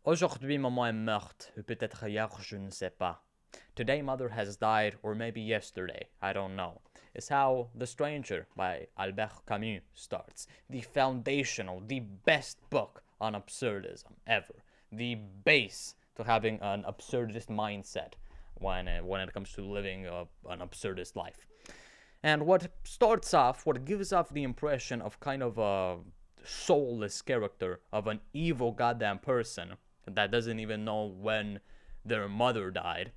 Aujourd'hui, maman est morte, ou peut-être hier, je ne sais pas. Today, mother has died, or maybe yesterday, I don't know. Is how The Stranger by Albert Camus starts. The foundational, the best book on absurdism ever. The base to having an absurdist mindset when it comes to living an absurdist life. And what starts off, what gives off the impression of kind of a soulless character, of an evil goddamn person that doesn't even know when their mother died,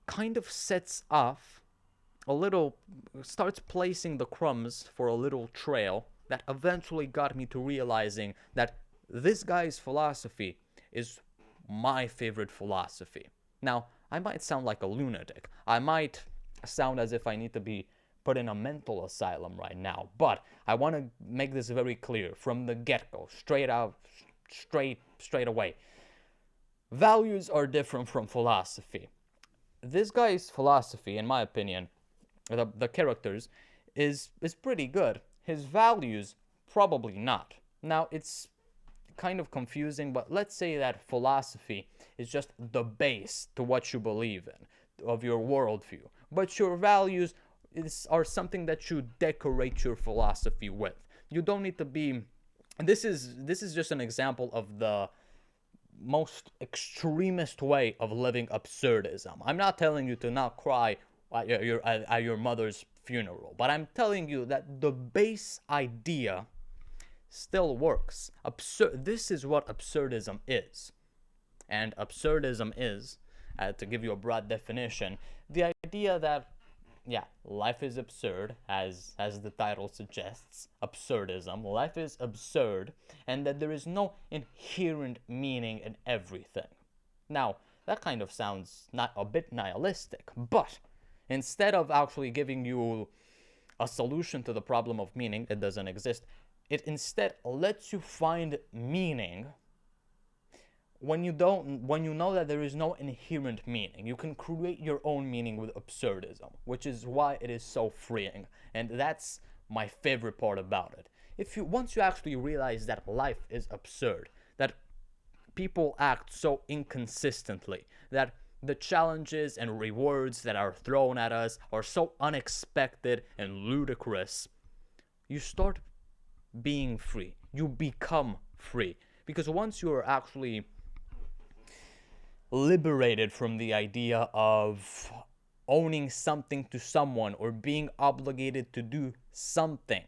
kind of sets off a little, starts placing the crumbs for a little trail that eventually got me to realizing that this guy's philosophy is my favorite philosophy. Now, I might sound like a lunatic. I might sound as if I need to be put in a mental asylum right now, but I want to make this very clear from the get-go, straight away. Values are different from philosophy. This guy's philosophy, in my opinion, the characters, is pretty good. His values, probably not. Now, it's kind of confusing, but let's say that philosophy is just the base to what you believe in, of your worldview. But your values are something that you decorate your philosophy with. You don't need to be. This is just an example of the most extremist way of living absurdism. I'm not telling you to not cry at your mother's funeral, but I'm telling you that the base idea still works. This is what absurdism is. And absurdism is, to give you a broad definition, the idea that, yeah, life is absurd, as the title suggests, absurdism. Life is absurd, and that there is no inherent meaning in everything. Now, that kind of sounds not a bit nihilistic, but instead of actually giving you a solution to the problem of meaning, it doesn't exist, it instead lets you find meaning when you know that there is no inherent meaning. You can create your own meaning with absurdism, which is why it is so freeing, and that's my favorite part about it. Once you actually realize that life is absurd, that people act so inconsistently, that the challenges and rewards that are thrown at us are so unexpected and ludicrous, you start being free. You become free. Because once you are actually liberated from the idea of owning something to someone or being obligated to do something,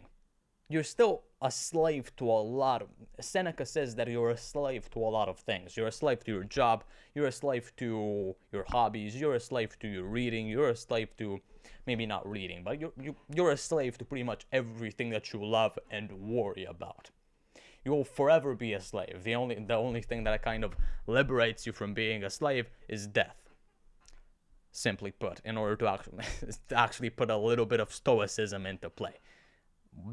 you're still a slave to a lot of. Seneca says that you're a slave to a lot of things. You're a slave to your job, you're a slave to your hobbies, you're a slave to your reading, you're a slave to, maybe not reading, but you're a slave to pretty much everything that you love and worry about. You will forever be a slave. The only thing that kind of liberates you from being a slave is death. Simply put, in order to actually put a little bit of stoicism into play.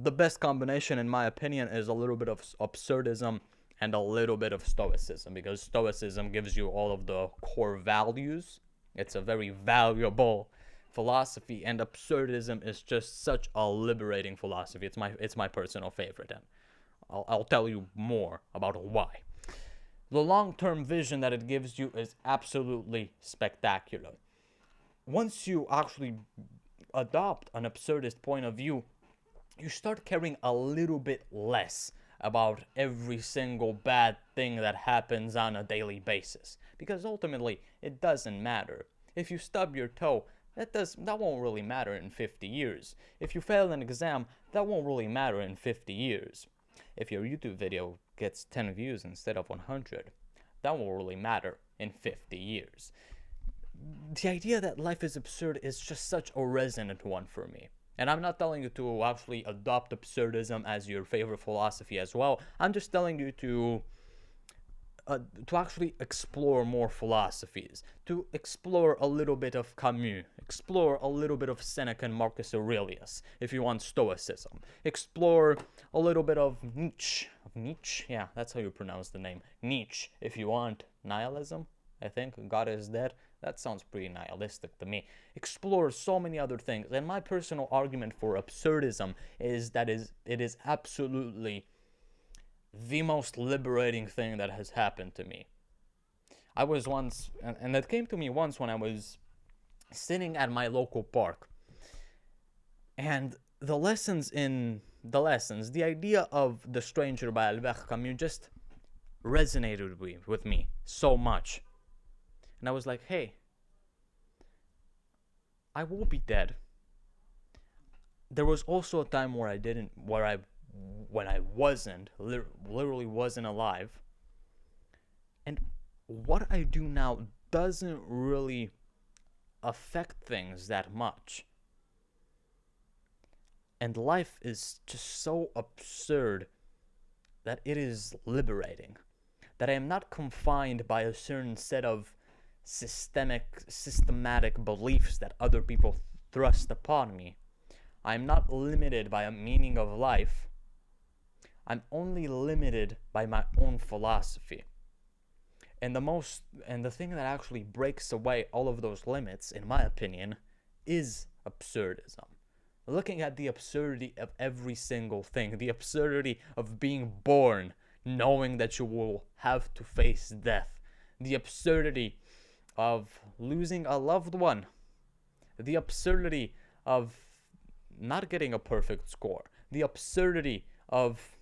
The best combination, in my opinion, is a little bit of absurdism and a little bit of stoicism, because stoicism gives you all of the core values. It's a very valuable philosophy, and absurdism is just such a liberating philosophy. It's my personal favorite, and I'll tell you more about why. The long-term vision that it gives you is absolutely spectacular. Once you actually adopt an absurdist point of view, you start caring a little bit less about every single bad thing that happens on a daily basis, because ultimately it doesn't matter. If you stub your toe, that won't really matter in 50 years. If you fail an exam, that won't really matter in 50 years. If your YouTube video gets 10 views instead of 100, that won't really matter in 50 years. The idea that life is absurd is just such a resonant one for me. And I'm not telling you to actually adopt absurdism as your favorite philosophy as well. I'm just telling you to actually explore more philosophies, to explore a little bit of Camus, explore a little bit of Seneca and Marcus Aurelius if you want stoicism, explore a little bit of Nietzsche, yeah, that's how you pronounce the name, Nietzsche, if you want nihilism. I think God is dead. That sounds pretty nihilistic to me. Explore so many other things. And my personal argument for absurdism is that it is absolutely the most liberating thing that has happened to me. I was once, and that came to me once when I was sitting at my local park, and the idea of The Stranger by Albert Camus just resonated with me so much. And I was like, hey, I will be dead. There was also a time where when I wasn't, literally wasn't alive. And what I do now doesn't really affect things that much. And life is just so absurd that it is liberating. That I am not confined by a certain set of systematic beliefs that other people thrust upon me. I'm not limited by a meaning of life. I'm only limited by my own philosophy. And the thing that actually breaks away all of those limits, in my opinion, is absurdism. Looking at the absurdity of every single thing, the absurdity of being born, knowing that you will have to face death, the absurdity of losing a loved one, the absurdity of not getting a perfect score, the absurdity of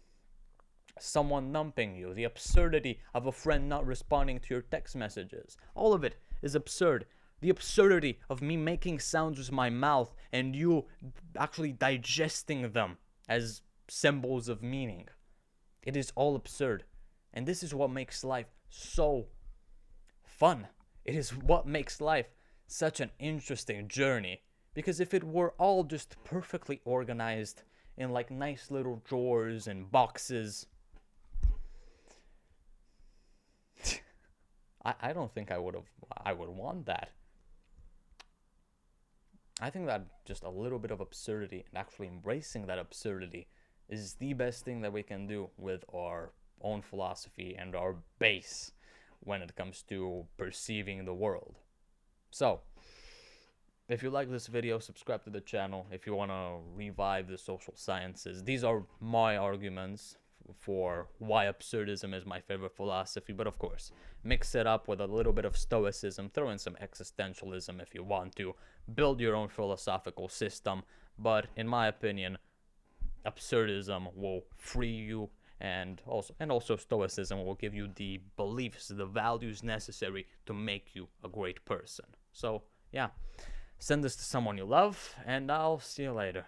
someone numping you, the absurdity of a friend not responding to your text messages. All of it is absurd. The absurdity of me making sounds with my mouth and you actually digesting them as symbols of meaning. It is all absurd. And this is what makes life so fun. It is what makes life such an interesting journey. Because if it were all just perfectly organized in like nice little drawers and boxes, I don't think I would want that. I think that just a little bit of absurdity and actually embracing that absurdity is the best thing that we can do with our own philosophy and our base when it comes to perceiving the world. So, if you like this video, subscribe to the channel. If you want to revive the social sciences, these are my arguments for why absurdism is my favorite philosophy. But of course, mix it up with a little bit of stoicism, throw in some existentialism if you want to, build your own philosophical system. But in my opinion, absurdism will free you, and also stoicism will give you the beliefs, the values necessary to make you a great person. So yeah, send this to someone you love, and I'll see you later.